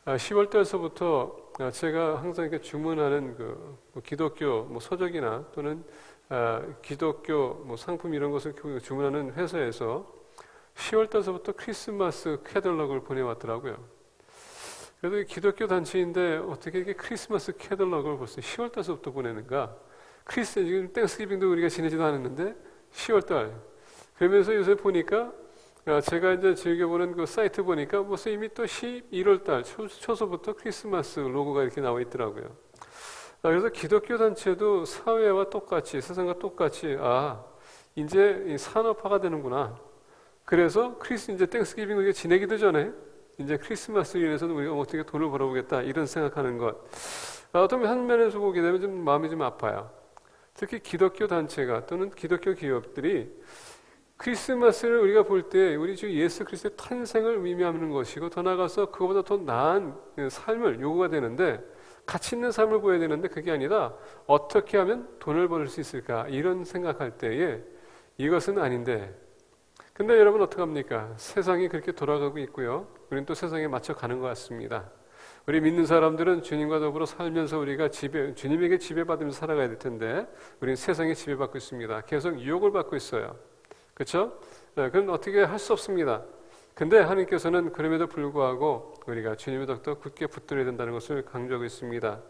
10월 달서부터 제가 항상 이렇게 주문하는 뭐 기독교 서적이나 또는 기독교 상품 이런 것을 주문하는 회사에서 10월 달서부터 크리스마스 캐들럭을 보내왔더라고요. 그래도 기독교 단체인데 어떻게 이렇게 크리스마스 캐들럭을 벌써 10월 달서부터 보내는가? 지금 땡스기빙도 우리가 지내지도 않았는데 10월 달. 그러면서 요새 보니까 제가 이제 즐겨보는 그 사이트 보니까 벌써 이미 또 11월 달 초서부터 크리스마스 로고가 이렇게 나와 있더라고요. 그래서 기독교 단체도 사회와 똑같이, 세상과 똑같이, 이제 산업화가 되는구나. 그래서 이제 땡스기빙 우리가 지내기도 전에 이제 크리스마스로 인해서도 우리가 어떻게 돈을 벌어보겠다 이런 생각하는 것. 어떤 한면에서 보게 되면 좀 마음이 좀 아파요. 특히 기독교 단체가 또는 기독교 기업들이 크리스마스를 우리가 볼 때 우리 주 예수 그리스도의 탄생을 의미하는 것이고 더 나아가서 그거보다 더 나은 삶을 요구가 되는데 가치 있는 삶을 보여야 되는데 그게 아니라 어떻게 하면 돈을 벌 수 있을까 이런 생각할 때에 이것은 아닌데 근데 여러분 어떡합니까? 세상이 그렇게 돌아가고 있고요. 우리는 또 세상에 맞춰 가는 것 같습니다. 우리 믿는 사람들은 주님과 더불어 살면서 우리가 주님에게 지배받으면서 살아가야 될 텐데 우리는 세상에 지배받고 있습니다. 계속 유혹을 받고 있어요. 그렇죠? 그건 어떻게 할 수 없습니다. 근데 하나님께서는 그럼에도 불구하고 우리가 주님의 덕도 굳게 붙들어야 된다는 것을 강조하고 있습니다.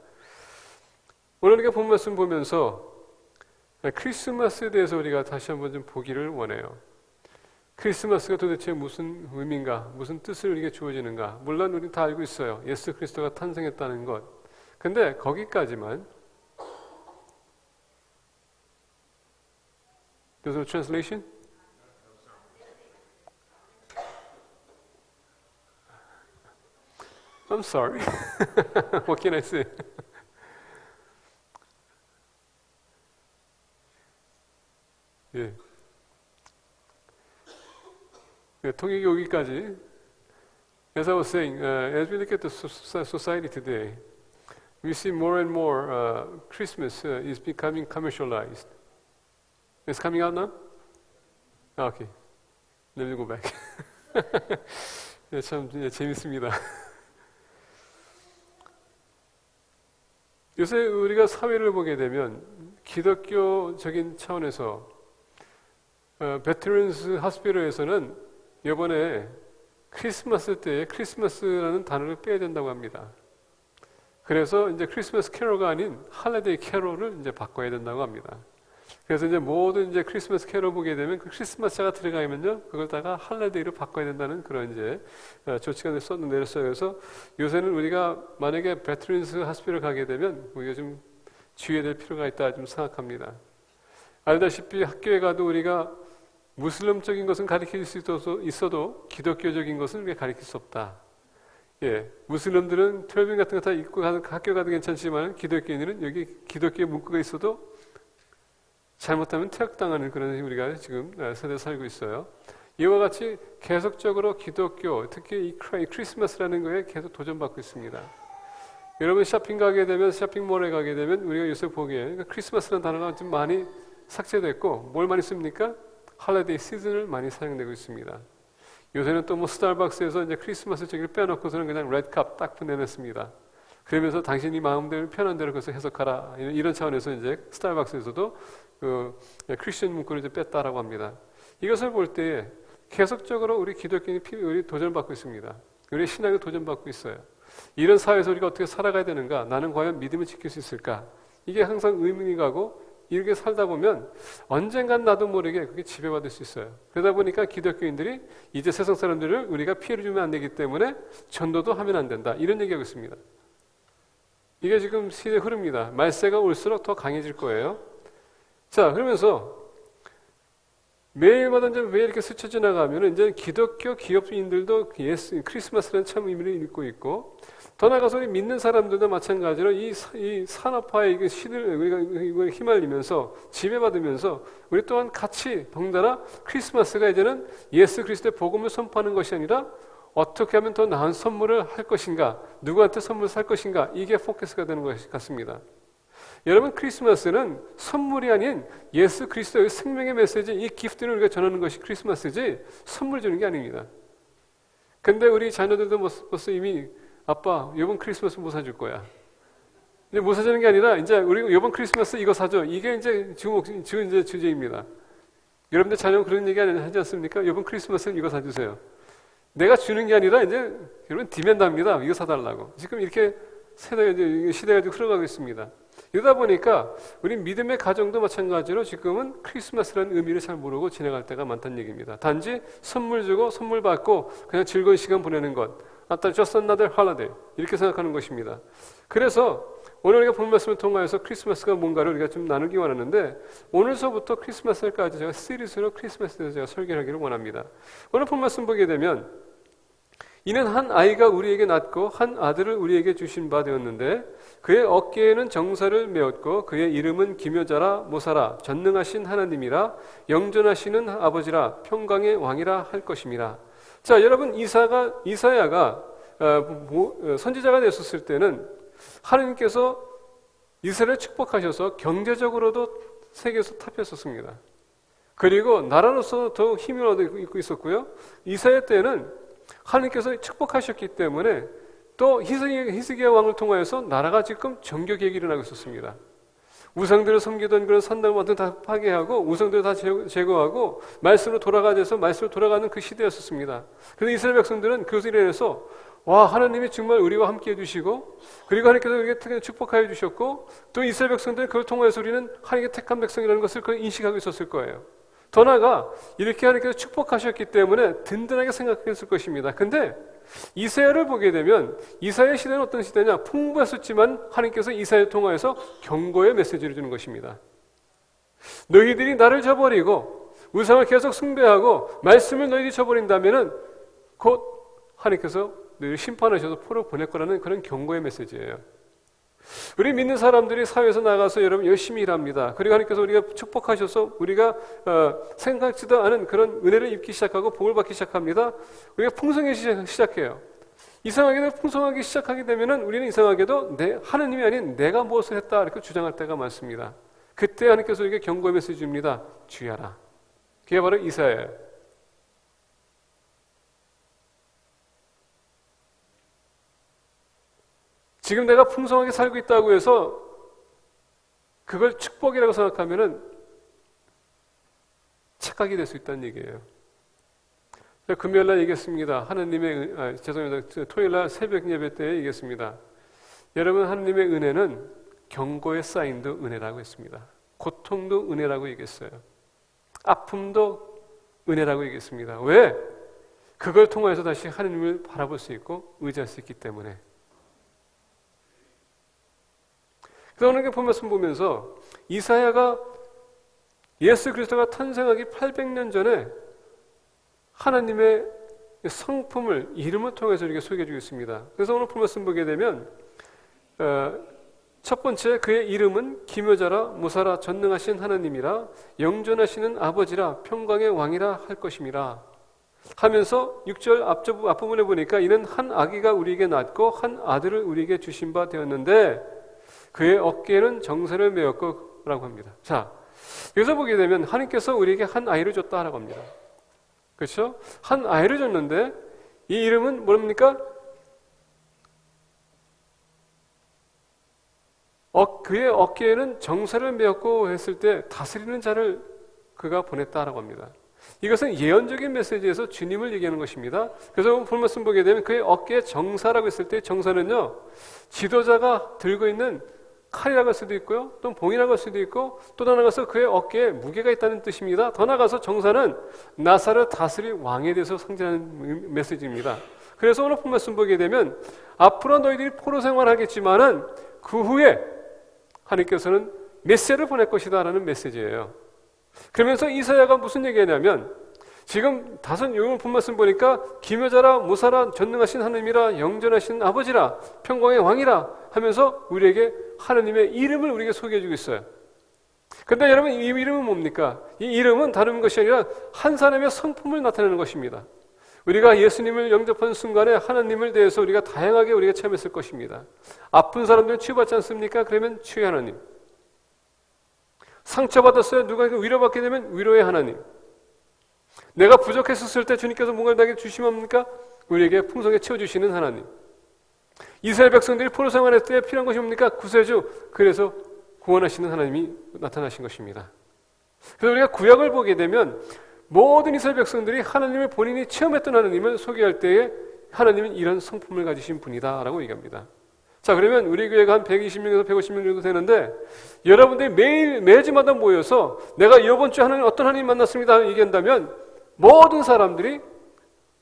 오늘 우리가 본 말씀 보면서 크리스마스에 대해서 우리가 다시 한번 좀 보기를 원해요. 크리스마스가 도대체 무슨 의미인가, 무슨 뜻을 우리에게 주어지는가. 물론 우리 다 알고 있어요. 예수 그리스도가 탄생했다는 것. 근데 거기까지만. There's no translation? I'm sorry. What can I say? 예. 통역이 여기까지. As I was saying, as we look at the society today, we see more and more Christmas is becoming commercialized. It's coming out now? Okay. Let me go back. 참 재밌습니다. 요새 우리가 사회를 보게 되면 기독교적인 차원에서 베테런스 하스피럴에서는 이번에 크리스마스 때에 크리스마스라는 단어를 빼야 된다고 합니다. 그래서 이제 크리스마스 캐롤가 아닌 할리데이 캐롤을 이제 바꿔야 된다고 합니다. 그래서 이제 모든 이제 크리스마스 캐롤 보게 되면 그 크리스마스가 들어가면요, 그걸다가 할리데이로 바꿔야 된다는 그런 이제 조치가 내렸어요. 그래서 요새는 우리가 만약에 베테런스 하스피럴 가게 되면 우리가 좀 주의해야 될 필요가 있다 좀 생각합니다. 알다시피 학교에 가도 우리가 무슬림적인 것은 가르칠 수 있어도 기독교적인 것은 우리가 가르칠 수 없다. 예, 무슬림들은 트레빙 같은 거 다 입고 학교 가도 괜찮지만 기독교인들은 여기 기독교의 문구가 있어도 잘못하면 퇴학당하는 그런 우리가 지금 세대에 살고 있어요. 이와 같이 계속적으로 기독교, 특히 이 크리스마스라는 거에 계속 도전받고 있습니다. 여러분 쇼핑 가게 되면, 쇼핑몰에 가게 되면 우리가 요새 보기에 크리스마스라는 단어가 좀 많이 삭제됐고 뭘 많이 씁니까? 할리데이 시즌을 많이 사용되고 있습니다. 요새는 또 뭐 스타벅스에서 이제 크리스마스 저기를 빼놓고서는 그냥 레드캅 딱 보내놨습니다. 그러면서 당신이 마음대로 편한 대로 그것을 해석하라. 이런 차원에서 이제 스타벅스에서도 그 크리스천 문구를 이제 뺐다라고 합니다. 이것을 볼 때 계속적으로 우리 기독교인이 우리 도전받고 있습니다. 우리 신앙이 도전받고 있어요. 이런 사회에서 우리가 어떻게 살아가야 되는가? 나는 과연 믿음을 지킬 수 있을까? 이게 항상 의문이 가고 이렇게 살다 보면 언젠간 나도 모르게 그게 지배받을 수 있어요. 그러다 보니까 기독교인들이 이제 세상 사람들을 우리가 피해를 주면 안 되기 때문에 전도도 하면 안 된다. 이런 얘기하고 있습니다. 이게 지금 시대 흐릅니다. 말세가 올수록 더 강해질 거예요. 자, 그러면서 매일마다 이제 왜 이렇게 스쳐 지나가면 이제 기독교 기업인들도 크리스마스라는 참 의미를 읽고 있고 더 나아가서 우리 믿는 사람들도 마찬가지로 이 산업화의 시대를 우리가 휘말리면서 지배받으면서 우리 또한 같이 덩달아 크리스마스가 이제는 예수 그리스도의 복음을 선포하는 것이 아니라 어떻게 하면 더 나은 선물을 할 것인가, 누구한테 선물을 살 것인가, 이게 포커스가 되는 것 같습니다. 여러분, 크리스마스는 선물이 아닌 예수 그리스도의 생명의 메시지, 이 기프트를 우리가 전하는 것이 크리스마스지 선물 주는 게 아닙니다. 근데 우리 자녀들도 벌써 이미 아빠 이번 크리스마스 뭐 사줄 거야? 이제 뭐 사주는 게 아니라 이제 우리 이번 크리스마스 이거 사줘. 이게 이제 이제 주제입니다. 여러분들 자녀는 그런 얘기 하지 않습니까? 이번 크리스마스는 이거 사주세요. 내가 주는 게 아니라 이제 여러분 디맨드합니다. 이거 사달라고. 지금 이렇게 시대가 흘러가고 있습니다. 이러다 보니까 우리 믿음의 가정도 마찬가지로 지금은 크리스마스라는 의미를 잘 모르고 지나갈 때가 많다는 얘기입니다. 단지 선물 주고 선물 받고 그냥 즐거운 시간 보내는 것. just another holiday 이렇게 생각하는 것입니다. 그래서 오늘 우리가 본 말씀을 통하여서 크리스마스가 뭔가를 우리가 좀 나누기 원하는데 오늘서부터 크리스마스까지 제가 시리즈로 크리스마스에 대해서 제가 설계하기를 원합니다. 오늘 본 말씀 보게 되면 이는 한 아이가 우리에게 낳고 한 아들을 우리에게 주신 바 되었는데 그의 어깨에는 정사를 메었고 그의 이름은 기묘자라 모사라 전능하신 하나님이라 영존하시는 아버지라 평강의 왕이라 할 것임이라. 자, 여러분 이사야가 선지자가 됐었을 때는 하나님께서 이스라엘을 축복하셔서 경제적으로도 세계에서 탑이었었습니다. 그리고 나라로서 더 힘을 얻고 있었고요. 이사야 때는 하나님께서 축복하셨기 때문에 또 히스기야 왕을 통하여서 나라가 지금 정교계획이 일어나고 있었습니다. 우상들을 섬기던 그런 산당마다 다 파괴하고 우상들을 다 제거하고 말씀으로 돌아가서 말씀으로 돌아가는 그 시대였었습니다. 그래서 이스라엘 백성들은 그것을 인해서 와, 하나님이 정말 우리와 함께 해주시고 그리고 하나님께서 우리에게 축복하여 주셨고 또 이스라엘 백성들은 그걸 통하여서 우리는 하나님의 택한 백성이라는 것을 인식하고 있었을 거예요. 더 나아가 이렇게 하나님께서 축복하셨기 때문에 든든하게 생각했을 것입니다. 근데 이사야를 보게 되면 이사야 시대는 어떤 시대냐? 풍부했었지만 하나님께서 이사야를 통하여서 경고의 메시지를 주는 것입니다. 너희들이 나를 저버리고 우상을 계속 숭배하고 말씀을 너희들이 저버린다면은 곧 하나님께서 너희를 심판하셔서 포로 보낼 거라는 그런 경고의 메시지예요. 우리 믿는 사람들이 사회에서 나가서 여러분 열심히 일합니다. 그리고 하나님께서 우리가 축복하셔서 우리가 생각지도 않은 그런 은혜를 입기 시작하고 복을 받기 시작합니다. 우리가 풍성해지기 시작해요. 이상하게도 풍성하게 시작하게 되면은 우리는 이상하게도 하나님이 아닌 내가 무엇을 했다 이렇게 주장할 때가 많습니다. 그때 하나님께서 우리에게 경고의 메시지 줍니다. 주의하라. 그게 바로 이사야예요. 지금 내가 풍성하게 살고 있다고 해서 그걸 축복이라고 생각하면은 착각이 될 수 있다는 얘기예요. 제가 금요일날 얘기했습니다. 죄송합니다. 토요일날 새벽 예배 때 얘기했습니다. 여러분, 하나님의 은혜는 경고의 사인도 은혜라고 했습니다. 고통도 은혜라고 얘기했어요. 아픔도 은혜라고 얘기했습니다. 왜? 그걸 통해서 다시 하나님을 바라볼 수 있고 의지할 수 있기 때문에. 그래서 오늘 말씀 보면서 이사야가 예수 그리스도가 탄생하기 800년 전에 하나님의 성품을 이름을 통해서 이렇게 소개해 주고 있습니다. 그래서 오늘 말씀 보게 되면 첫 번째 그의 이름은 기묘자라 모사라 전능하신 하나님이라 영존하시는 아버지라 평강의 왕이라 할 것임이라 하면서 6절 앞부분에 보니까 이는 한 아기가 우리에게 낳고 한 아들을 우리에게 주신 바 되었는데 그의 어깨에는 정사를 메었고 라고 합니다. 자, 여기서 보게 되면 하나님께서 우리에게 한 아이를 줬다라고 합니다. 그렇죠? 한 아이를 줬는데 이 이름은 뭡니까? 그의 어깨에는 정사를 메었고 했을 때 다스리는 자를 그가 보냈다라고 합니다. 이것은 예언적인 메시지에서 주님을 얘기하는 것입니다. 그래서 본 말씀 보게 되면 그의 어깨에 정사라고 했을 때 정사는요, 지도자가 들고 있는 칼이라고 할 수도 있고요, 또 봉이라고 할 수도 있고, 또 나아가서 그의 어깨에 무게가 있다는 뜻입니다. 더 나아가서 정사는 나사를 다스릴 왕에 대해서 상징하는 메시지입니다. 그래서 오늘 본 말씀 보게 되면 앞으로 너희들이 포로 생활하겠지만은 그 후에 하나님께서는 메시아를 보낼 것이다 라는 메시지예요. 그러면서 이사야가 무슨 얘기하냐면 지금 오늘 본 말씀 보니까 기묘자라 모사라 전능하신 하나님이라 영존하신 아버지라 평강의 왕이라 하면서 우리에게 하나님의 이름을 우리에게 소개해주고 있어요. 그런데 여러분, 이 이름은 뭡니까? 이 이름은 다른 것이 아니라 한 사람의 성품을 나타내는 것입니다. 우리가 예수님을 영접하는 순간에 하나님을 대해서 우리가 다양하게 우리가 체험했을 것입니다. 아픈 사람들은 치유받지 않습니까? 그러면 치유의 하나님. 상처받았어요. 누가 위로받게 되면 위로의 하나님. 내가 부족했었을 때 주님께서 뭔가를 나에게 주시면 뭡니까? 우리에게 풍성하게 채워주시는 하나님. 이스라엘 백성들이 포로 생활할 때 필요한 것이 뭡니까? 구세주. 그래서 구원하시는 하나님이 나타나신 것입니다. 그래서 우리가 구약을 보게 되면 모든 이스라엘 백성들이 하나님을 본인이 체험했던 하나님을 소개할 때에 하나님은 이런 성품을 가지신 분이다 라고 얘기합니다. 자, 그러면 우리 교회가 한 120명에서 150명 정도 되는데 여러분들이 매주마다 모여서 내가 이번 주에 어떤 하나님 만났습니다 얘기한다면 모든 사람들이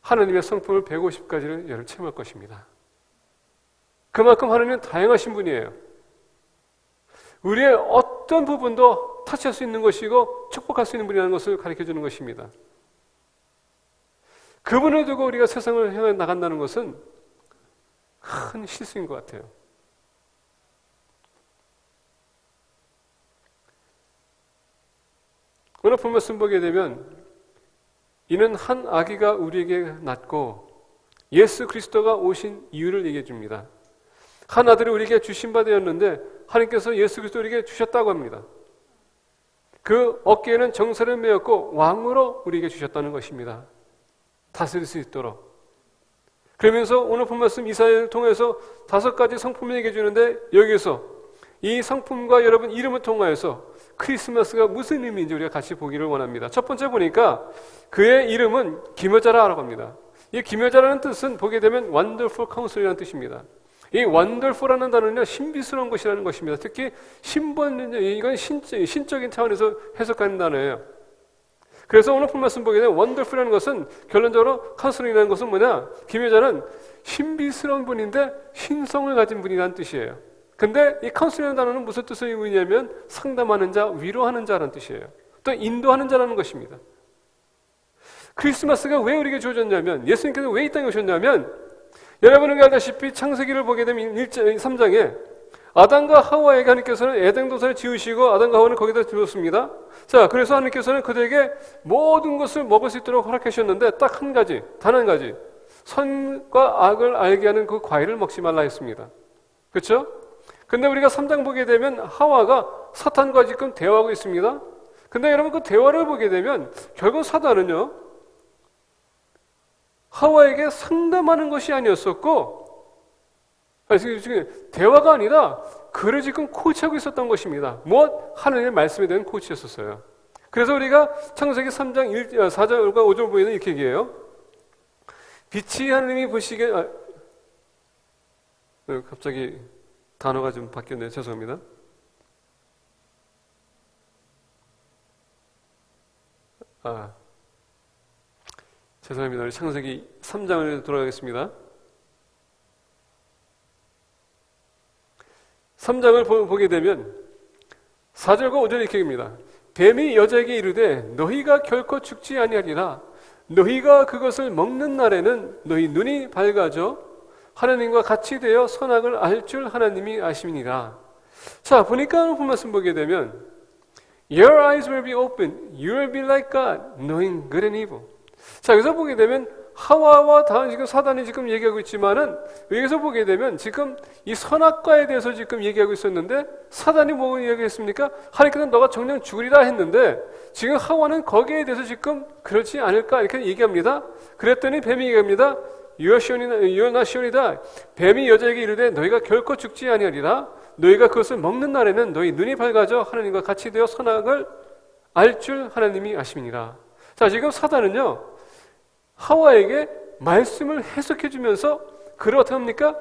하나님의 성품을 150가지를 체험할 것입니다. 그만큼 하나님은 다양하신 분이에요. 우리의 어떤 부분도 터치할 수 있는 것이고 축복할 수 있는 분이라는 것을 가르쳐주는 것입니다. 그분을 두고 우리가 세상을 향해 나간다는 것은 큰 실수인 것 같아요. 오늘 본 말씀 보게 되면 이는 한 아기가 우리에게 낳고 예수 그리스도가 오신 이유를 얘기해 줍니다. 한 아들을 우리에게 주신 바 되었는데 하나님께서 예수 그리스도를 우리에게 주셨다고 합니다. 그 어깨에는 정사를 메었고 왕으로 우리에게 주셨다는 것입니다. 다스릴 수 있도록. 그러면서 오늘 본 말씀 이사야를 통해서 5가지 성품을 얘기해 주는데 여기서 이 성품과 여러분 이름을 통하여서 크리스마스가 무슨 의미인지 우리가 같이 보기를 원합니다. 첫 번째 보니까 그의 이름은 기묘자라고 합니다. 이 기묘자라는 뜻은 보게 되면 Wonderful Counselor이라는 뜻입니다. 이 Wonderful라는 단어는요 신비스러운 것이라는 것입니다. 특히 이건 신적인 차원에서 해석하는 단어예요. 그래서 오늘 본 말씀 보게 되면 Wonderful이라는 것은 결론적으로 카운슬링이라는 것은 뭐냐? 기묘자는 신비스러운 분인데 신성을 가진 분이라는 뜻이에요. 근데 이 카운슬이라는 단어는 무슨 뜻을 의미냐면 상담하는 자, 위로하는 자라는 뜻이에요. 또 인도하는 자라는 것입니다. 크리스마스가 왜 우리에게 주어졌냐면 예수님께서 왜 이 땅에 오셨냐면 여러분이 알다시피 창세기를 보게 되면 3장에 아담과 하와에게 하나님께서는 에덴 동산을 지으시고 아담과 하와는 거기다 두었습니다. 자, 그래서 하나님께서는 그들에게 모든 것을 먹을 수 있도록 허락하셨는데 딱 한 가지, 단 한 가지 선과 악을 알게 하는 그 과일을 먹지 말라 했습니다. 그렇죠? 근데 우리가 3장 보게 되면 하와가 사탄과 지금 대화하고 있습니다. 근데 여러분 그 대화를 보게 되면 결국 사탄은요 하와에게 상담하는 것이 아니었었고 지금 대화가 아니라 그를 지금 코치하고 있었던 것입니다. 하나님의 말씀에 대한 코치였었어요. 그래서 우리가 창세기 3장 4절과 5절 보이는 이렇게 얘기해요. 빛이 하나님이 보시기에 갑자기 단어가 좀 바뀌었네요. 죄송합니다. 죄송합니다. 우리 창세기 3장을 돌아가겠습니다. 3장을 보게 되면 4절과 5절이 이렇게 입니다. 뱀이 여자에게 이르되 너희가 결코 죽지 아니하리라. 너희가 그것을 먹는 날에는 너희 눈이 밝아져 하나님과 같이 되어 선악을 알 줄 하나님이 아심이니라. 자, 보니까 그 말씀 보게 되면 Your eyes will be open. You will be like God, knowing good and evil. 자, 여기서 보게 되면 하와와 지금 사단이 지금 얘기하고 있지만은 여기서 보게 되면 지금 이 선악과에 대해서 지금 얘기하고 있었는데 사단이 뭐 얘기했습니까? 하나님께서는 너가 정녕 죽으리라 했는데 지금 하와는 거기에 대해서 지금 그렇지 않을까 이렇게 얘기합니다. 그랬더니 뱀이 얘기합니다. You are not sure이다. 뱀이 여자에게 이르되 너희가 결코 죽지 아니하리라. 너희가 그것을 먹는 날에는 너희 눈이 밝아져 하나님과 같이 되어 선악을 알 줄 하나님이 아심이니라. 자, 지금 사단은요 하와에게 말씀을 해석해 주면서 그를 어떻게 합니까?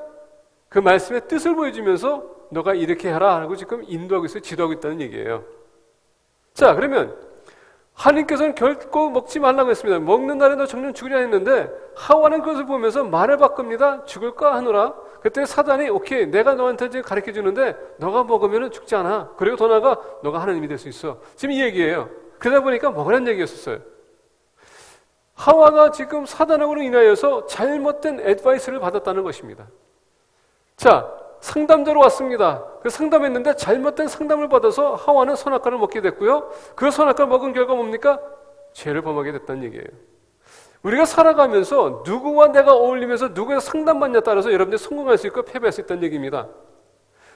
그 말씀의 뜻을 보여주면서 너가 이렇게 해라 라고 지금 인도하고 있어요. 지도하고 있다는 얘기예요. 자, 그러면 하나님께서는 결코 먹지 말라고 했습니다. 먹는 날에 너 정녕 죽으리라 했는데 하와는 그것을 보면서 말을 바꿉니다. 죽을까 하노라. 그때 사단이 오케이 내가 너한테 지금 가르쳐 주는데 너가 먹으면 죽지 않아. 그리고 더 나아가 너가 하나님이 될 수 있어. 지금 이 얘기예요. 그러다 보니까 먹으라는 얘기였었어요. 하와가 지금 사단으로 인하여서 잘못된 애드바이스를 받았다는 것입니다. 자, 상담자로 왔습니다. 그 상담했는데 잘못된 상담을 받아서 하와는 선악과를 먹게 됐고요. 그 선악과를 먹은 결과 뭡니까? 죄를 범하게 됐다는 얘기예요. 우리가 살아가면서 누구와 내가 어울리면서 누구의 상담받냐에 따라서 여러분들이 성공할 수 있고 패배할 수 있다는 얘기입니다.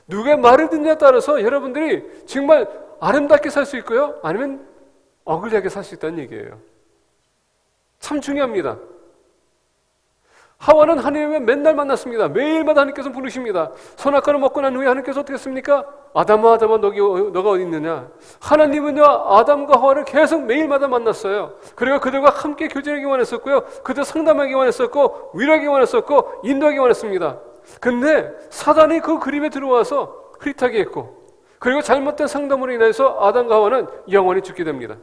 누구의 말을 듣냐에 따라서 여러분들이 정말 아름답게 살 수 있고요. 아니면 억울하게 살 수 있다는 얘기예요. 참 중요합니다. 하와는 하나님을 맨날 만났습니다. 매일마다 하나님께서 부르십니다. 선악과를 먹고 난 후에 하나님께서 어떻게 했습니까? 아담아 아담아 너가 어디 있느냐? 하나님은요 아담과 하와를 계속 매일마다 만났어요. 그리고 그들과 함께 교제하기 원했었고요, 그들 상담하기 원했었고, 위로하기 원했었고, 인도하기 원했습니다. 근데 사단이 그 그림에 들어와서 흐릿하게 했고, 그리고 잘못된 상담으로 인해서 아담과 하와는 영원히 죽게 됩니다.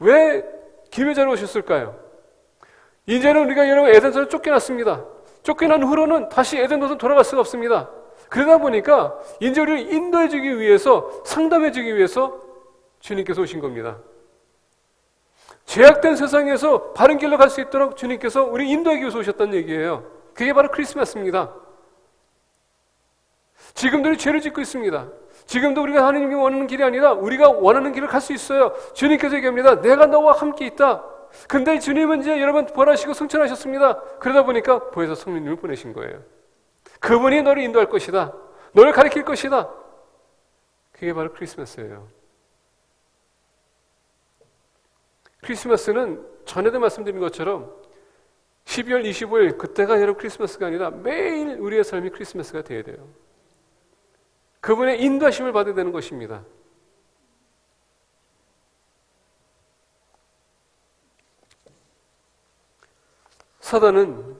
왜 기회자로 오셨을까요? 이제는 우리가 여러분 에덴에서 쫓겨났습니다. 쫓겨난 후로는 다시 에덴으로 돌아갈 수가 없습니다. 그러다 보니까 이제 우리를 인도해주기 위해서, 상담해주기 위해서 주님께서 오신 겁니다. 죄악된 세상에서 바른 길로 갈 수 있도록 주님께서 우리 인도하기 위해서 오셨다는 얘기예요. 그게 바로 크리스마스입니다. 지금도 우리 죄를 짓고 있습니다. 지금도 우리가 하나님이 원하는 길이 아니라 우리가 원하는 길을 갈 수 있어요. 주님께서 얘기합니다. 내가 너와 함께 있다. 근데 주님은 이제 여러분 부활하시고 승천하셨습니다. 그러다 보니까 보혜사 성령님을 보내신 거예요. 그분이 너를 인도할 것이다. 너를 가리킬 것이다. 그게 바로 크리스마스예요. 크리스마스는 전에도 말씀드린 것처럼 12월 25일 그때가 여러분 크리스마스가 아니라 매일 우리의 삶이 크리스마스가 되어야 돼요. 그분의 인도하심을 받아야 되는 것입니다. 사단은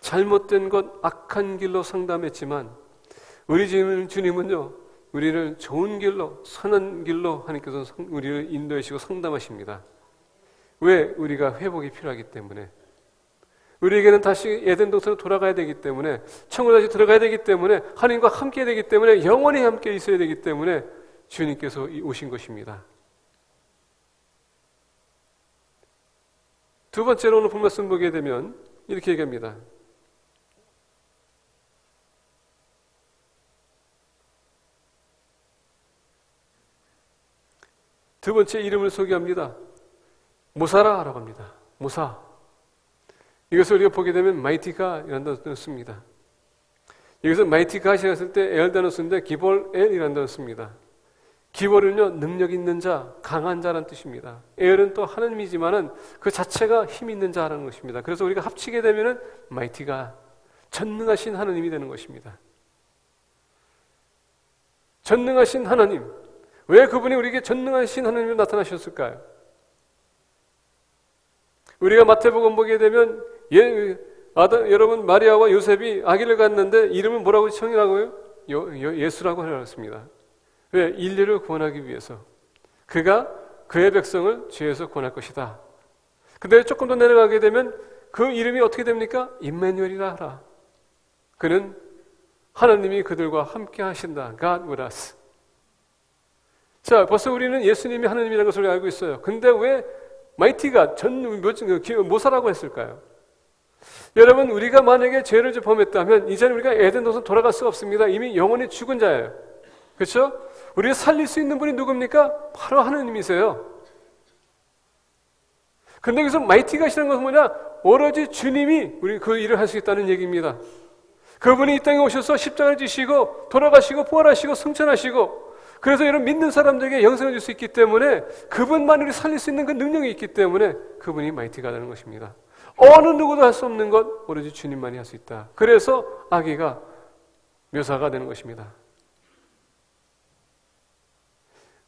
잘못된 것, 악한 길로 상담했지만 우리 주님은요, 우리를 좋은 길로, 선한 길로 하나님께서 우리를 인도하시고 상담하십니다. 왜? 우리가 회복이 필요하기 때문에, 우리에게는 다시 에덴 동산으로 돌아가야 되기 때문에, 천국에 다시 들어가야 되기 때문에, 하나님과 함께 되기 때문에, 영원히 함께 있어야 되기 때문에 주님께서 오신 것입니다. 두 번째로 오늘 본 말씀 보게 되면 이렇게 얘기합니다. 두 번째 이름을 소개합니다. 모사라라고 합니다. 모사. 이것을 우리가 보게 되면 마이티가이라는 단어를 씁니다. 여기서 마이티가시라 했을 때 에얼 단어 쓰는데 기볼엘이라는 단어 씁니다. 기볼은요, 능력 있는 자, 강한 자라는 뜻입니다. 에얼은 또 하나님이지만은 그 자체가 힘 있는 자라는 것입니다. 그래서 우리가 합치게 되면은 마이티가, 전능하신 하나님이 되는 것입니다. 전능하신 하나님. 왜 그분이 우리에게 전능하신 하나님으로 나타나셨을까요? 우리가 마태복음 보게 되면 여러분 마리아와 요셉이 아기를 갖는데 이름을 뭐라고 청이라고요? 예수라고 하였습니다. 왜? 인류를 구원하기 위해서. 그가 그의 백성을 죄에서 구원할 것이다. 근데 조금 더 내려가게 되면 그 이름이 어떻게 됩니까? 임마누엘이라 하라. 그는 하나님이 그들과 함께 하신다. God with us. 자, 벌써 우리는 예수님이 하나님이라는 것을 알고 있어요. 근데 왜 마이티가 모사라고 했을까요? 여러분, 우리가 만약에 죄를 범했다면 이제는 우리가 에덴 동산 돌아갈 수가 없습니다. 이미 영원히 죽은 자예요. 그렇죠? 우리를 살릴 수 있는 분이 누굽니까? 바로 하나님이세요. 근데 여기서 마이티가시라는 것은 뭐냐? 오로지 주님이 우리 그 일을 할 수 있다는 얘기입니다. 그분이 이 땅에 오셔서 십자가를 지시고 돌아가시고 부활하시고 승천하시고, 그래서 이런 믿는 사람들에게 영생을 줄 수 있기 때문에, 그분만 우리 살릴 수 있는 그 능력이 있기 때문에 그분이 마이티가 되는 것입니다. 어느 누구도 할 수 없는 것 오로지 주님만이 할 수 있다. 그래서 아기가 묘사가 되는 것입니다.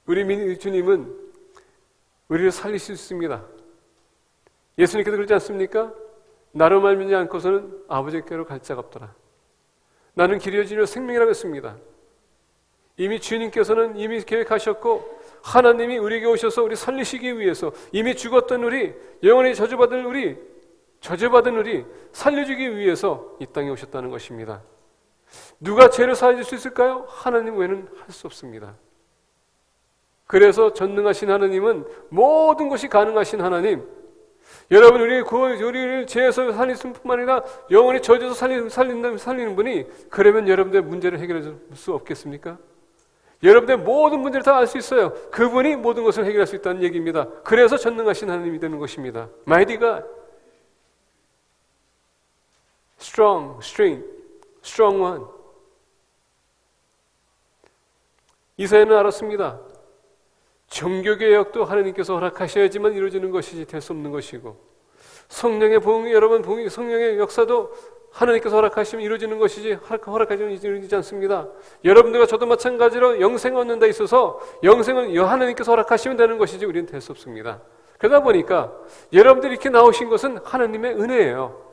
우리 주님은 우리를 살릴 수 있습니다. 예수님께서 그러지 않습니까? 나로 말미지 않고서는 아버지께로 갈 자가 없더라. 나는 길이요 진리요 생명이라고 했습니다. 이미 주님께서는 이미 계획하셨고, 하나님이 우리에게 오셔서 우리 살리시기 위해서 이미 죽었던 우리, 영원히 저주받은 우리 살려주기 위해서 이 땅에 오셨다는 것입니다. 누가 죄를 사해줄 수 있을까요? 하나님 외에는 할 수 없습니다. 그래서 전능하신 하나님은 모든 것이 가능하신 하나님, 여러분, 우리를 죄에서 살리는 뿐만 아니라 영원히 저주에서 살리는 분이, 그러면 여러분들의 문제를 해결해 줄 수 없겠습니까? 여러분들의 모든 문제를 다 알 수 있어요. 그분이 모든 것을 해결할 수 있다는 얘기입니다. 그래서 전능하신 하나님이 되는 것입니다. Mighty God, strong, strong one. 이사야는 알았습니다. 종교개혁도 하나님께서 허락하셔야지만 이루어지는 것이지 될 수 없는 것이고, 성령의 부흥, 여러분 성령의 역사도 하나님께서 허락하시면 이루어지는 것이지 허락하시면 이루어지지 않습니다. 여러분들과 저도 마찬가지로 영생을 얻는 데 있어서 영생은 하나님께서 허락하시면 되는 것이지 우리는 될 수 없습니다. 그러다 보니까 여러분들이 이렇게 나오신 것은 하나님의 은혜예요.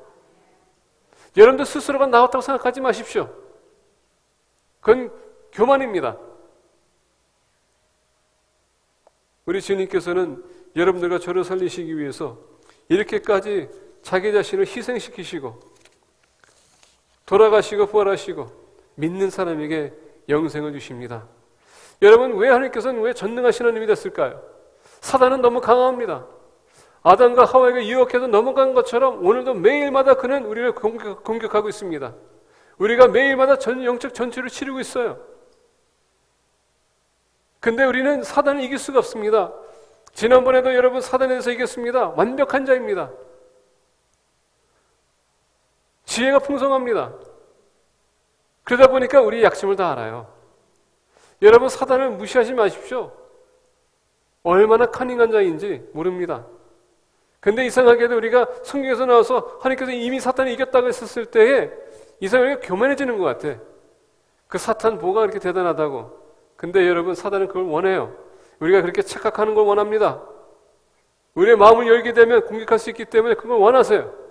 여러분들 스스로가 나왔다고 생각하지 마십시오. 그건 교만입니다. 우리 주님께서는 여러분들과 저를 살리시기 위해서 이렇게까지 자기 자신을 희생시키시고 돌아가시고 부활하시고 믿는 사람에게 영생을 주십니다. 여러분, 왜 하나님께서는 왜 전능하신 하나님이 됐을까요? 사단은 너무 강합니다. 아담과 하와에게 유혹해서 넘어간 것처럼 오늘도 매일마다 그는 우리를 공격하고 있습니다. 우리가 매일마다 영적 전투를 치르고 있어요. 근데 우리는 사단을 이길 수가 없습니다. 지난번에도 여러분 사단에 대해서 이겼습니다. 완벽한 자입니다. 지혜가 풍성합니다. 그러다 보니까 우리 약점을 다 알아요. 여러분, 사단을 무시하지 마십시오. 얼마나 카닝한 자인지 모릅니다. 근데 이상하게도 우리가 성경에서 나와서 하나님께서 이미 사탄을 이겼다고 했었을 때에 이상하게 교만해지는 것 같아. 그 사탄 뭐가 그렇게 대단하다고. 근데 여러분, 사단은 그걸 원해요. 우리가 그렇게 착각하는 걸 원합니다. 우리의 마음을 열게 되면 공격할 수 있기 때문에 그걸 원하세요.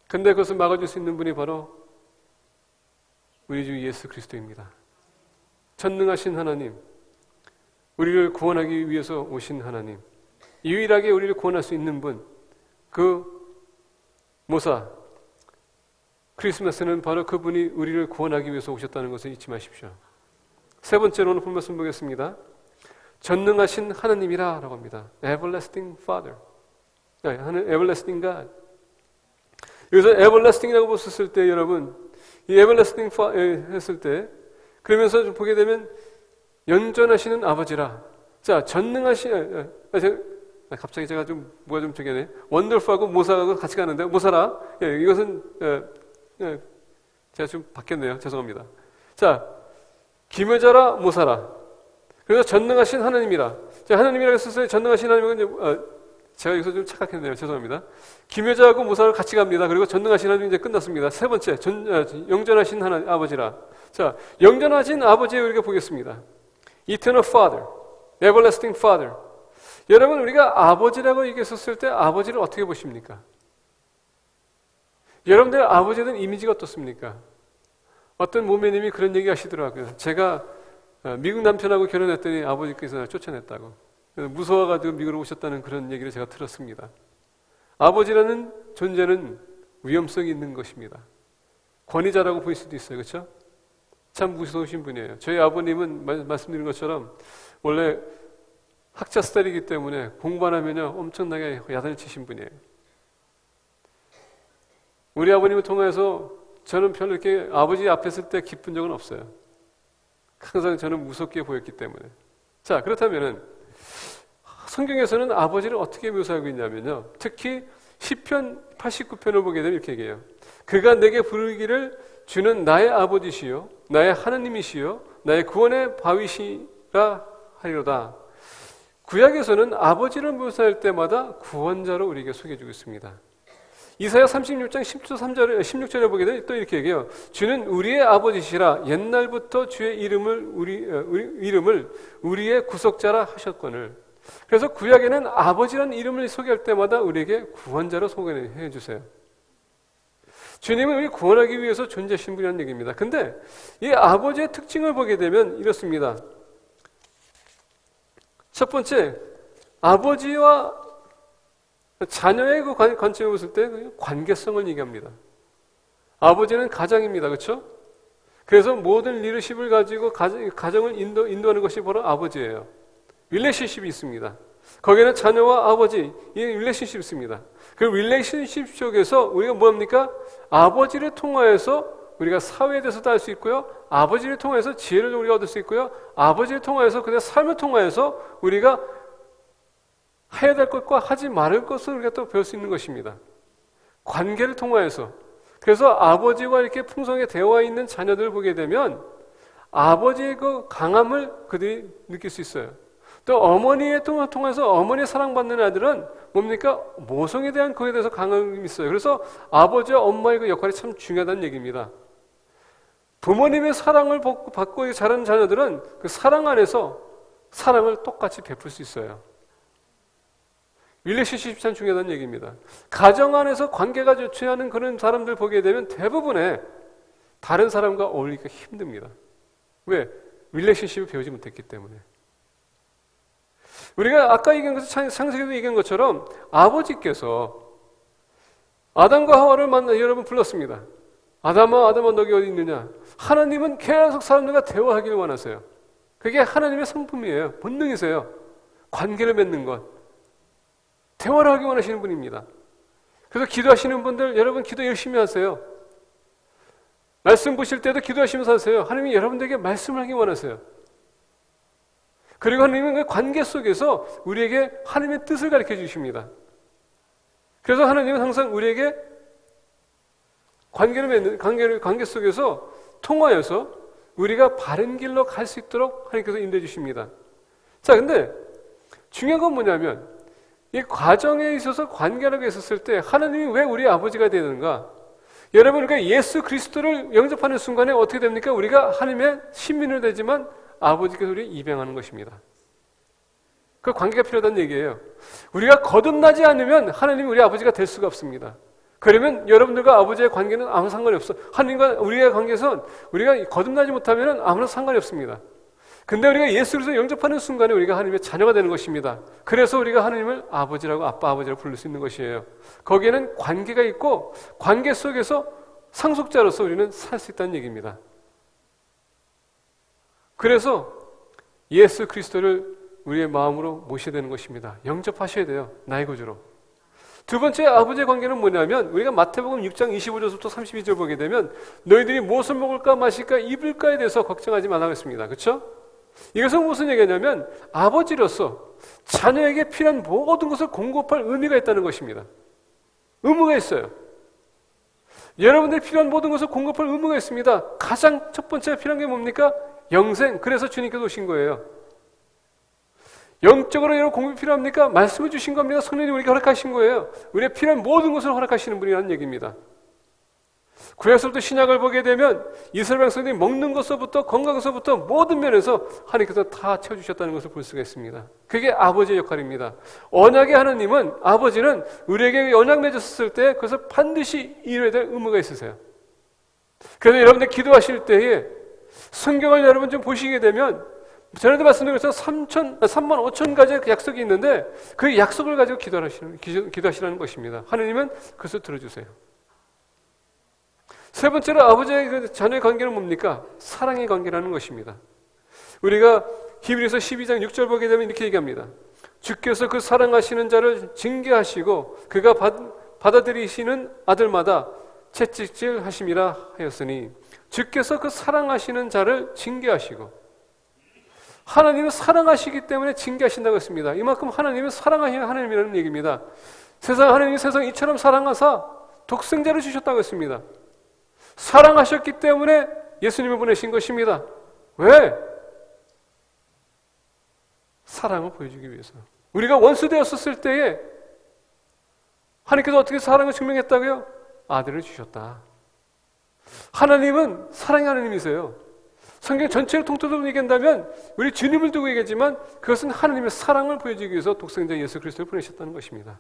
근데 그것을 막아줄 수 있는 분이 바로 우리 주 예수 그리스도입니다. 전능하신 하나님, 우리를 구원하기 위해서 오신 하나님, 유일하게 우리를 구원할 수 있는 분, 그 모사 크리스마스는 바로 그분이 우리를 구원하기 위해서 오셨다는 것을 잊지 마십시오. 세 번째로는 본 말씀 보겠습니다. 전능하신 하나님이라 라고 합니다. Everlasting Father, Everlasting God. 여기서 Everlasting이라고 보셨을 때 여러분, 이 Everlasting 했을 때 그러면서 좀 보게 되면 연전하시는 아버지라. 자, 전능하신 갑자기 제가 좀 뭐가 좀 저기네. 원더풀하고 모사하고 같이 가는데 모사라. 이것은 제가 좀 바뀌었네요. 죄송합니다. 자, 기묘자라 모사라. 그래서 전능하신 하나님이라. 자, 하나님이라고 했을 때 전능하신 하나님은 제가 여기서 좀 착각했네요. 죄송합니다. 기묘자하고 모사를 같이 갑니다. 그리고 전능하신 하나님 이제 끝났습니다. 세 번째, 영전하신 하나님 아버지라. 자, 영전하신 아버지 우리가 보겠습니다. Eternal Father, Everlasting Father. 여러분, 우리가 아버지라고 얘기했었을 때 아버지를 어떻게 보십니까? 여러분들 아버지에 대한 이미지가 어떻습니까? 어떤 모매님이 그런 얘기 하시더라고요. 제가 미국 남편하고 결혼했더니 아버지께서 날 쫓아냈다고. 무서워가지고 미국으로 오셨다는 그런 얘기를 제가 들었습니다. 아버지라는 존재는 위험성이 있는 것입니다. 권위자라고 보일 수도 있어요. 그렇죠? 참 무서우신 분이에요. 저희 아버님은 말씀드린 것처럼 원래 학자 스타일이기 때문에 공부 안 하면요 엄청나게 야단을 치신 분이에요. 우리 아버님을 통해서 저는 별로 이렇게 아버지 앞에 있을 때 기쁜 적은 없어요. 항상 저는 무섭게 보였기 때문에. 자, 그렇다면은 성경에서는 아버지를 어떻게 묘사하고 있냐면요. 특히 시편 89편을 보게 되면 이렇게 얘기해요. 그가 내게 부르기를 주는 나의 아버지시요 나의 하나님이시요 나의 구원의 바위시라 하리로다. 구약에서는 아버지를 묘사할 때마다 구원자로 우리에게 소개해주고 있습니다. 이사야 36장 16절에 보게 되면 또 이렇게 얘기해요. 주는 우리의 아버지시라 옛날부터 주의 이름을 우리의 구속자라 하셨거늘. 그래서 구약에는 아버지라는 이름을 소개할 때마다 우리에게 구원자로 소개해 주세요. 주님은 우리 구원하기 위해서 존재하신 분이라는 얘기입니다. 근데 이 아버지의 특징을 보게 되면 이렇습니다. 첫 번째, 아버지와 자녀의 그 관점을 봤을 때 관계성을 얘기합니다. 아버지는 가장입니다. 그렇죠? 그래서 모든 리더십을 가지고 가정을 인도하는 것이 바로 아버지예요. 릴레이션십이 있습니다. 거기는 자녀와 아버지, 이 릴레이션십이 있습니다. 그 릴레이션십 속에서 우리가 뭐합니까? 아버지를 통하여서 우리가 사회에 대해서도 알 수 있고요. 아버지를 통해서 지혜를 우리가 얻을 수 있고요. 아버지를 통하여서 그냥 삶을 통하여서 우리가 해야 될 것과 하지 말을 것을 우리가 또 배울 수 있는 것입니다. 관계를 통하여서. 그래서 아버지와 이렇게 풍성하게 되어 있는 자녀들을 보게 되면 아버지의 그 강함을 그들이 느낄 수 있어요. 또 어머니의 통해서 어머니의 사랑받는 아들은 뭡니까? 모성에 대한 그에 대해서 강함이 있어요. 그래서 아버지와 엄마의 그 역할이 참 중요하다는 얘기입니다. 부모님의 사랑을 받고 자란 자녀들은 그 사랑 안에서 사랑을 똑같이 베풀 수 있어요. 릴레이션십이 참 중요하다는 얘기입니다. 가정 안에서 관계가 좋지 않은 그런 사람들 보게 되면 대부분의 다른 사람과 어울리기가 힘듭니다. 왜? 릴레이션십을 배우지 못했기 때문에. 우리가 아까 얘기한 것처럼 창세기도 얘기한 것처럼 아버지께서 아담과 하와를 여러분 불렀습니다. 아담아 너기 어디 있느냐? 하나님은 계속 사람들과 대화하기를 원하세요. 그게 하나님의 성품이에요. 본능이세요. 관계를 맺는 것. 대화를 하기 원하시는 분입니다. 그래서 기도하시는 분들 여러분 기도 열심히 하세요. 말씀 보실 때도 기도하시면서 하세요. 하나님이 여러분들에게 말씀을 하기 원하세요. 그리고 하나님은 그 관계 속에서 우리에게 하나님의 뜻을 가르쳐 주십니다. 그래서 하나님은 항상 우리에게 관계 속에서 통하여서 우리가 바른 길로 갈 수 있도록 하나님께서 인도해 주십니다. 자, 근데 중요한 건 뭐냐면 이 과정에 있어서 관계라고 했었을 때 하나님이 왜 우리 아버지가 되는가? 여러분, 우리가 예수 그리스도를 영접하는 순간에 어떻게 됩니까? 우리가 하나님의 신민을 되지만 아버지께서 우리를 입양하는 것입니다. 그 관계가 필요하다는 얘기예요. 우리가 거듭나지 않으면 하나님이 우리 아버지가 될 수가 없습니다. 그러면 여러분들과 아버지의 관계는 아무 상관이 없어. 하나님과 우리의 관계에선 우리가 거듭나지 못하면 아무런 상관이 없습니다. 근데 우리가 예수 그리스도를 영접하는 순간에 우리가 하나님의 자녀가 되는 것입니다. 그래서 우리가 하나님을 아버지라고 아버지라고 부를 수 있는 것이에요. 거기에는 관계가 있고 관계 속에서 상속자로서 우리는 살 수 있다는 얘기입니다. 그래서 예수 그리스도를 우리의 마음으로 모셔야 되는 것입니다. 영접하셔야 돼요. 나의 구주로. 두 번째 아버지의 관계는 뭐냐면 우리가 마태복음 6장 25절부터 32절 보게 되면 너희들이 무엇을 먹을까 마실까 입을까에 대해서 걱정하지 말라고 했습니다. 그렇죠? 이것은 무슨 얘기냐면 아버지로서 자녀에게 필요한 모든 것을 공급할 의미가 있다는 것입니다. 의무가 있어요. 여러분들이 필요한 모든 것을 공급할 의무가 있습니다. 가장 첫 번째 필요한 게 뭡니까? 영생. 그래서 주님께서 오신 거예요. 영적으로 여러분 공급이 필요합니까? 말씀을 주신 겁니다. 성령님 우리에게 허락하신 거예요. 우리의 필요한 모든 것을 허락하시는 분이라는 얘기입니다. 구약서부터 신약을 보게 되면 이스라엘 백성들이 먹는 것서부터 건강서부터 모든 면에서 하나님께서 다 채워주셨다는 것을 볼 수가 있습니다. 그게 아버지의 역할입니다. 언약의 하나님은 아버지는 우리에게 언약 맺었을 때 그것을 반드시 이루어야 될 의무가 있으세요. 그래서 여러분들 기도하실 때에 성경을 여러분 좀 보시게 되면 전에도 말씀드린 것처럼 3만 5천 가지의 약속이 있는데 그 약속을 가지고 기도하시라는 것입니다. 하나님은 그것을 들어주세요. 세 번째로 아버지의 자녀의 관계는 뭡니까? 사랑의 관계라는 것입니다. 우리가 히브리서 12장 6절 보게 되면 이렇게 얘기합니다. 주께서 그 사랑하시는 자를 징계하시고 그가 받아들이시는 아들마다 채찍질 하심이라 하였으니 주께서 그 사랑하시는 자를 징계하시고 하나님은 사랑하시기 때문에 징계하신다고 했습니다. 이만큼 하나님은 사랑하시는 하나님이라는 얘기입니다. 하나님이 세상 이처럼 사랑하사 독생자를 주셨다고 했습니다. 사랑하셨기 때문에 예수님을 보내신 것입니다. 왜? 사랑을 보여주기 위해서. 우리가 원수 되었을 때에 하나님께서 어떻게 사랑을 증명했다고요? 아들을 주셨다. 하나님은 사랑의 하나님이세요. 성경 전체를 통틀어서 얘기한다면 우리 주님을 두고 얘기하지만 그것은 하나님의 사랑을 보여주기 위해서 독생자 예수 그리스도를 보내셨다는 것입니다.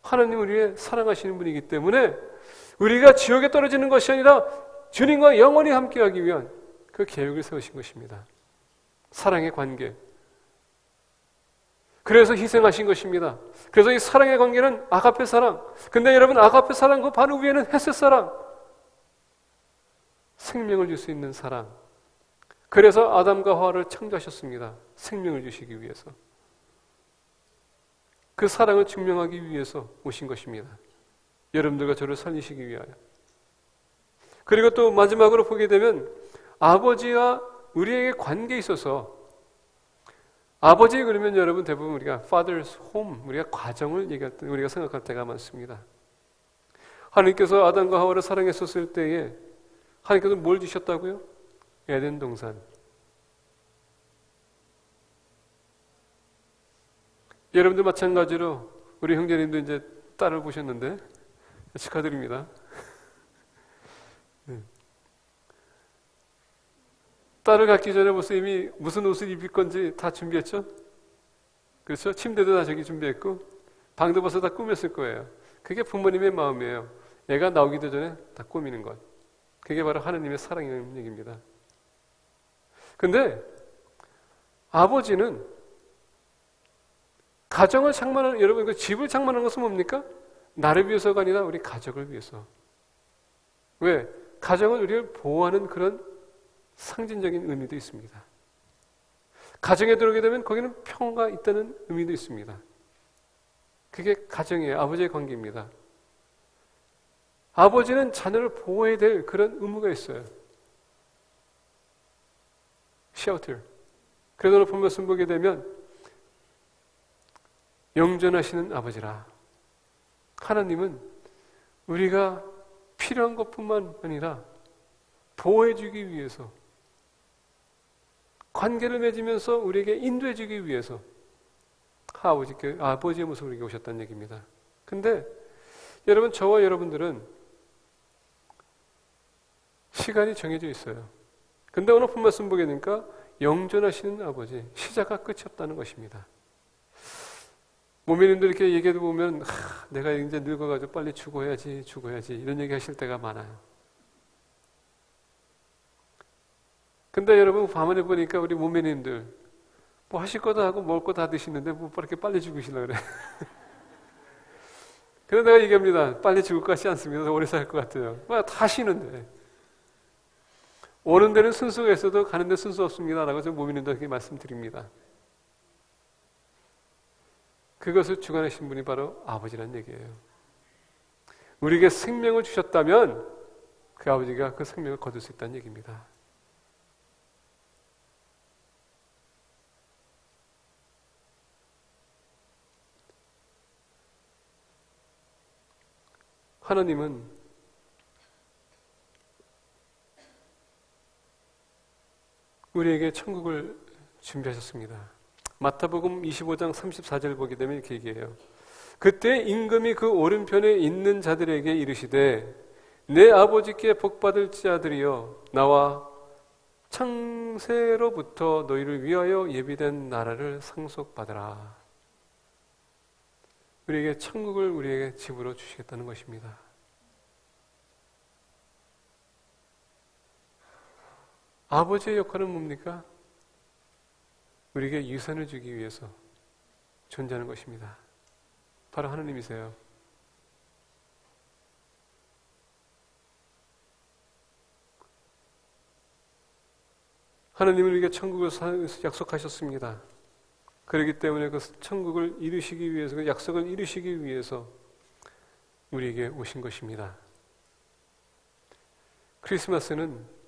하나님은 우리의 사랑하시는 분이기 때문에 우리가 지옥에 떨어지는 것이 아니라 주님과 영원히 함께하기 위한 그 계획을 세우신 것입니다. 사랑의 관계. 그래서 희생하신 것입니다. 그래서 이 사랑의 관계는 아가페 사랑. 근데 여러분 아가페 사랑 그 바로 위에는 헤세 사랑. 생명을 줄 수 있는 사랑. 그래서 아담과 하와를 창조하셨습니다. 생명을 주시기 위해서. 그 사랑을 증명하기 위해서 오신 것입니다. 여러분들과 저를 살리시기 위하여. 그리고 또 마지막으로 보게 되면 아버지와 우리에게 관계에 있어서 아버지 그러면 여러분 대부분 우리가 father's home, 우리가 가정을 얘기할 때 우리가 생각할 때가 많습니다. 하나님께서 아담과 하와를 사랑했었을 때에 하나님께서 뭘 주셨다고요? 에덴 동산. 여러분들 마찬가지로 우리 형제님도 이제 딸을 보셨는데 축하드립니다. 딸을 갖기 전에 벌써 이미 무슨 옷을 입을 건지 다 준비했죠? 그렇죠? 침대도 다 저기 준비했고 방도 벌써 다 꾸몄을 거예요. 그게 부모님의 마음이에요. 애가 나오기도 전에 다 꾸미는 것. 그게 바로 하나님의 사랑이라는 얘기입니다. 근데 아버지는 가정을 장만하는, 여러분 그 집을 장만하는 것은 뭡니까? 나를 위해서가 아니라 우리 가족을 위해서. 왜? 가정은 우리를 보호하는 그런 상징적인 의미도 있습니다. 가정에 들어오게 되면 거기는 평화가 있다는 의미도 있습니다. 그게 가정이에요. 아버지의 관계입니다. 아버지는 자녀를 보호해야 될 그런 의무가 있어요. shelter. 그래서 오늘 본 말씀 보게 되면 영존하시는 아버지라. 하나님은 우리가 필요한 것뿐만 아니라 보호해주기 위해서, 관계를 맺으면서 우리에게 인도해주기 위해서 아버지의 모습으로 이렇게 오셨다는 얘기입니다. 근데 여러분, 저와 여러분들은 시간이 정해져 있어요. 근데 오늘 본 말씀 보게 되니까 영존하시는 아버지, 시작과 끝이 없다는 것입니다. 모민님들 이렇게 얘기해 보면 내가 이제 늙어가지고 빨리 죽어야지 이런 얘기 하실 때가 많아요. 근데 여러분 밤에 보니까 우리 모민님들 뭐 하실 거다 하고 먹을 거 다 드시는데 뭐 이렇게 빨리 죽으시려고 그래. 그래서 내가 얘기합니다. 빨리 죽을 것 같지 않습니다. 오래 살 것 같아요. 다 쉬는데 오는 데는 순서가 있어도 가는 데 순서 없습니다 라고 좀 모민님들에게 말씀드립니다. 그것을 주관하신 분이 바로 아버지라는 얘기예요. 우리에게 생명을 주셨다면 그 아버지가 그 생명을 거둘 수 있다는 얘기입니다. 하나님은 우리에게 천국을 준비하셨습니다. 마태복음 25장 34절 보게 되면 이렇게 얘기해요. 그때 임금이 그 오른편에 있는 자들에게 이르시되 내 아버지께 복받을 자들이여 나와 창세로부터 너희를 위하여 예비된 나라를 상속받으라. 우리에게 천국을 우리에게 집으로 주시겠다는 것입니다. 아버지의 역할은 뭡니까? 우리에게 유산을 주기 위해서 존재하는 것입니다. 바로 하나님이세요. 하나님은 우리에게 천국을 약속하셨습니다. 그렇기 때문에 그 천국을 이루시기 위해서, 그 약속을 이루시기 위해서 우리에게 오신 것입니다. 크리스마스는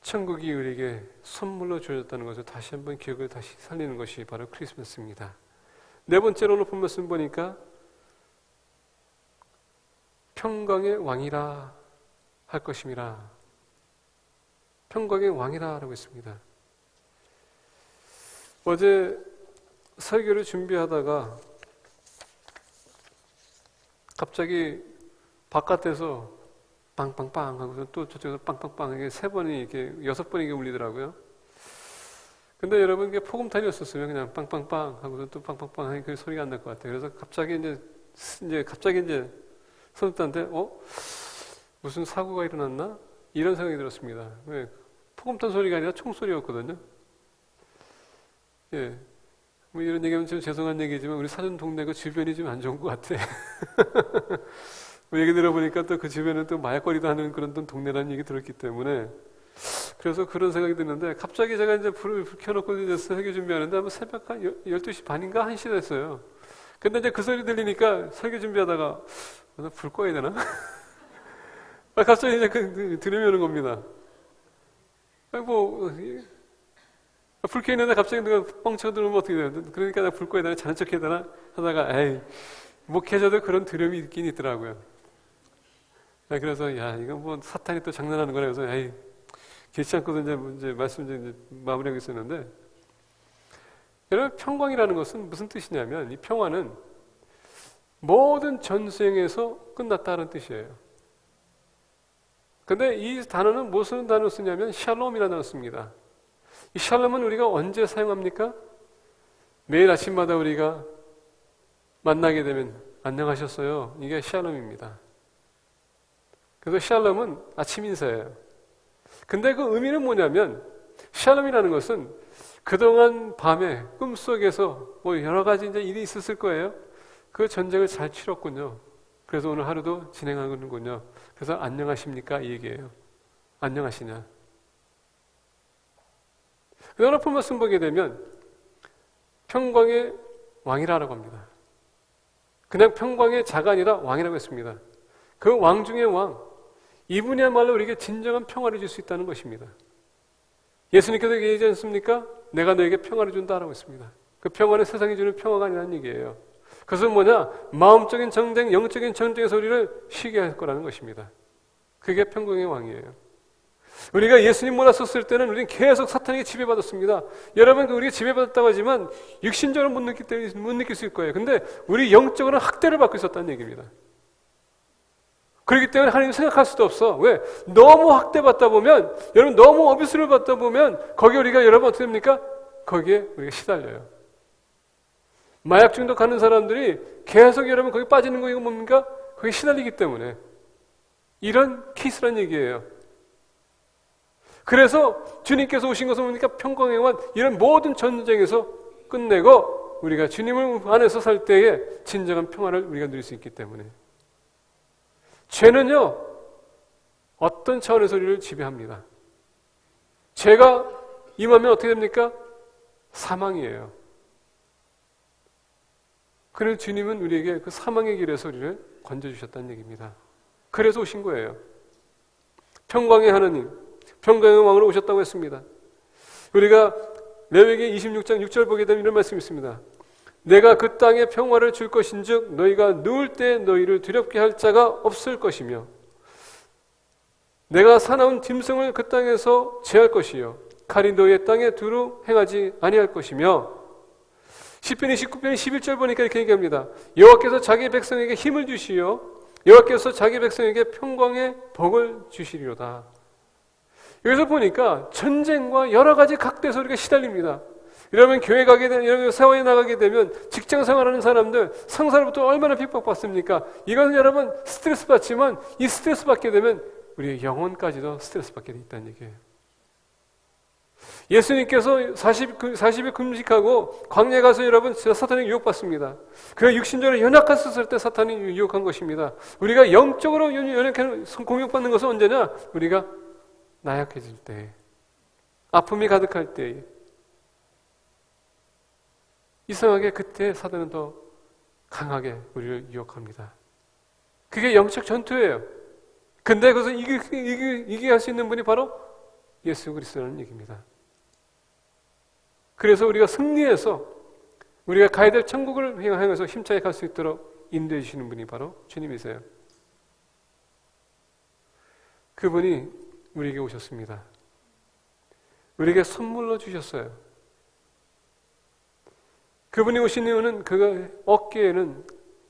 천국이 우리에게 선물로 주어졌다는 것을 다시 한번 기억을 다시 살리는 것이 바로 크리스마스입니다. 네 번째로 오늘 본 말씀 보니까 평강의 왕이라 할 것임이라. 평강의 왕이라 라고 했습니다. 어제 설교를 준비하다가 갑자기 바깥에서 빵빵빵 하고서 또 저쪽에서 빵빵빵 이게 3번이 이렇게 6번이 이게 울리더라고요. 근데 여러분 이게 폭음탄이었었으면 그냥 빵빵빵 하고서 또 빵빵빵 하니 그 소리가 안 날 것 같아요. 그래서 갑자기 이제 선생님한테 무슨 사고가 일어났나? 이런 생각이 들었습니다. 왜? 폭음탄 소리가 아니라 총소리였거든요. 예. 뭐 이런 얘기하면 좀 죄송한 얘기지만 우리 사는 동네가 주변이 좀 안 좋은 것 같아. 얘기 들어보니까 또 그 주변은 또 마약거리도 하는 그런 동네라는 얘기 들었기 때문에 그래서 그런 생각이 드는데 갑자기 제가 이제 불을 켜놓고 이제 설교 준비하는데 아마 새벽 한 12시 반인가 1시 됐어요. 근데 이제 그 소리 들리니까 설교 준비하다가 불 꺼야 되나? 갑자기 이제 들음이 오는 겁니다. 불 켜 있는데 갑자기 누가 뻥 쳐 들어오면 어떻게 돼요? 그러니까 불 꺼야 되나? 자는 척 해야 되나? 하다가 목회자도 그런 들음이 있긴 있더라고요. 그래서 이건 뭐 사탄이 또 장난하는 거라 해서 그렇지 않고도 이제 말씀 이제 마무리하고 있었는데 여러분, 평강이라는 것은 무슨 뜻이냐면 이 평화는 모든 전쟁에서 끝났다는 뜻이에요. 근데 이 단어는 무슨 단어를 쓰냐면 샬롬이라는 단어를 씁니다. 이 샬롬은 우리가 언제 사용합니까? 매일 아침마다 우리가 만나게 되면 안녕하셨어요. 이게 샬롬입니다. 그래서 샬롬은 아침 인사예요. 근데 그 의미는 뭐냐면 샬롬이라는 것은 그동안 밤에 꿈속에서 뭐 여러 가지 이제 일이 있었을 거예요. 그 전쟁을 잘 치렀군요. 그래서 오늘 하루도 진행하는군요. 그래서 안녕하십니까? 이 얘기예요. 안녕하시냐? 여러 번 말씀 보게 되면 평강의 왕이라고 합니다. 그냥 평강의 자가 아니라 왕이라고 했습니다. 그 왕 중의 왕, 이분이야말로 우리에게 진정한 평화를 줄 수 있다는 것입니다. 예수님께서 얘기하지 않습니까? 내가 너에게 평화를 준다라고 했습니다. 그 평화는 세상이 주는 평화가 아니라는 얘기예요. 그것은 뭐냐? 마음적인 전쟁, 영적인 전쟁에서 우리를 쉬게 할 거라는 것입니다. 그게 평강의 왕이에요. 우리가 예수님 몰랐었을 때는 우리는 계속 사탄에게 지배받았습니다. 여러분, 우리가 지배받았다고 하지만 육신적으로 못 느낄 수 있을 거예요. 근데 우리 영적으로는 학대를 받고 있었다는 얘기입니다. 그렇기 때문에 하나님 생각할 수도 없어. 왜? 너무 학대받다 보면, 여러분 너무 어비스를 받다 보면 거기에 우리가 여러분 어떻게 됩니까? 거기에 우리가 시달려요. 마약 중독 가는 사람들이 계속 여러분 거기 빠지는 거 이거 뭡니까? 거기에 시달리기 때문에. 이런 케이스란 얘기예요. 그래서 주님께서 오신 것은 뭡니까? 평강의 왕, 이런 모든 전쟁에서 끝내고 우리가 주님을 안에서 살 때에 진정한 평화를 우리가 누릴 수 있기 때문에. 죄는요, 어떤 차원에서 우리를 지배합니다. 죄가 임하면 어떻게 됩니까? 사망이에요. 그래서 주님은 우리에게 그 사망의 길에서 우리를 건져주셨다는 얘기입니다. 그래서 오신 거예요. 평강의 하나님, 평강의 왕으로 오셨다고 했습니다. 우리가 레위기 26장 6절 보게 되면 이런 말씀이 있습니다. 내가 그 땅에 평화를 줄 것인즉 너희가 누울 때 너희를 두렵게 할 자가 없을 것이며 내가 사나운 짐승을 그 땅에서 제할 것이요 칼이 너희의 땅에 두루 행하지 아니할 것이며 시편 29편 11절 보니까 이렇게 얘기합니다. 여호와께서 자기 백성에게 힘을 주시어 여호와께서 자기 백성에게 평강의 복을 주시리로다. 여기서 보니까 전쟁과 여러 가지 각대에서 우리가 시달립니다. 여러분 교회 가게 되면, 여러분 사회에 나가게 되면 직장 생활하는 사람들 상사로부터 얼마나 핍박받습니까? 이건 여러분 스트레스 받지만 이 스트레스 받게 되면 우리의 영혼까지도 스트레스 받게 돼 있다는 얘기예요. 예수님께서 40일 금식하고 광야에 가서 여러분 사탄에게 유혹받습니다. 그가 육신적으로 연약했을 때 사탄이 유혹한 것입니다. 우리가 영적으로 연약한 공격받는 것은 언제냐? 우리가 나약해질 때, 아픔이 가득할 때. 이상하게 그때 사단은 더 강하게 우리를 유혹합니다. 그게 영적 전투예요. 근데 그것을 이기게 할 수 있는 분이 바로 예수 그리스도라는 얘기입니다. 그래서 우리가 승리해서 우리가 가야 될 천국을 향해서 힘차게 갈 수 있도록 인도해 주시는 분이 바로 주님이세요. 그분이 우리에게 오셨습니다. 우리에게 선물로 주셨어요. 그분이 오신 이유는 그가 어깨에는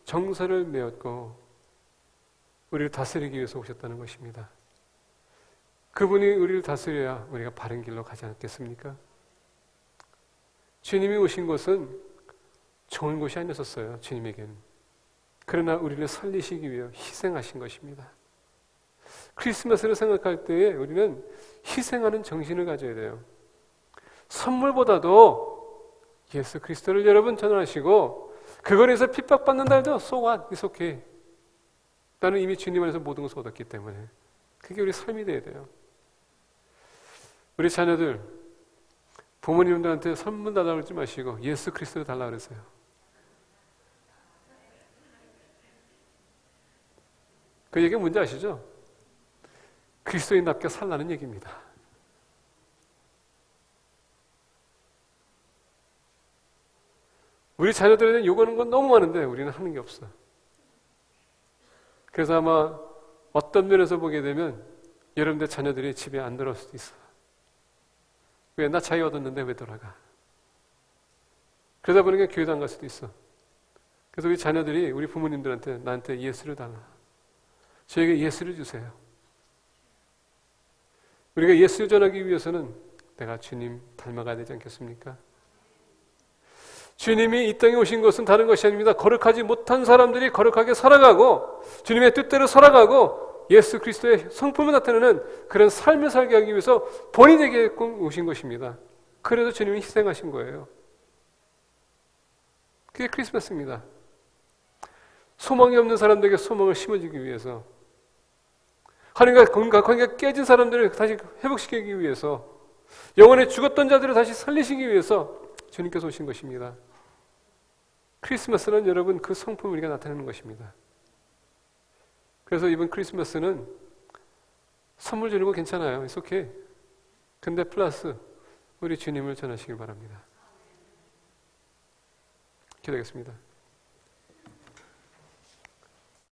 정사를 메었고 우리를 다스리기 위해서 오셨다는 것입니다. 그분이 우리를 다스려야 우리가 바른 길로 가지 않겠습니까? 주님이 오신 것은 좋은 곳이 아니었어요. 주님에게는. 그러나 우리를 살리시기 위해 희생하신 것입니다. 크리스마스를 생각할 때에 우리는 희생하는 정신을 가져야 돼요. 선물보다도 예수 그리스도를 여러분 전하시고 그거에서 핍박받는다 해도 so what? It's okay. 나는 이미 주님 안에서 모든 것을 얻었기 때문에. 그게 우리 삶이 돼야 돼요. 우리 자녀들 부모님들한테 선물 달라고 그러지 마시고 예수 그리스도를 달라고 그러세요. 그 얘기가 뭔지 아시죠? 그리스도인답게 살라는 얘기입니다. 우리 자녀들에게 요구하는 건 너무 많은데 우리는 하는 게 없어. 그래서 아마 어떤 면에서 보게 되면 여러분들 자녀들이 집에 안 들어올 수도 있어. 왜? 나 자유 얻었는데 왜 돌아가? 그러다 보니까 교회도 안 갈 수도 있어. 그래서 우리 자녀들이 우리 부모님들한테 나한테 예수를 달라. 저에게 예수를 주세요. 우리가 예수를 전하기 위해서는 내가 주님 닮아가야 되지 않겠습니까? 주님이 이 땅에 오신 것은 다른 것이 아닙니다. 거룩하지 못한 사람들이 거룩하게 살아가고 주님의 뜻대로 살아가고 예수 그리스도의 성품을 나타내는 그런 삶을 살게 하기 위해서 본인에게 오신 것입니다. 그래서 주님이 희생하신 거예요. 그게 크리스마스입니다. 소망이 없는 사람들에게 소망을 심어주기 위해서, 하나님과 관계가 깨진 사람들을 다시 회복시키기 위해서, 영원에 죽었던 자들을 다시 살리시기 위해서 주님께서 오신 것입니다. 크리스마스는 여러분 그 성품을 우리가 나타내는 것입니다. 그래서 이번 크리스마스는 선물 주는 거 괜찮아요. It's okay. 근데 플러스 우리 주님을 전하시길 바랍니다. 기도하겠습니다.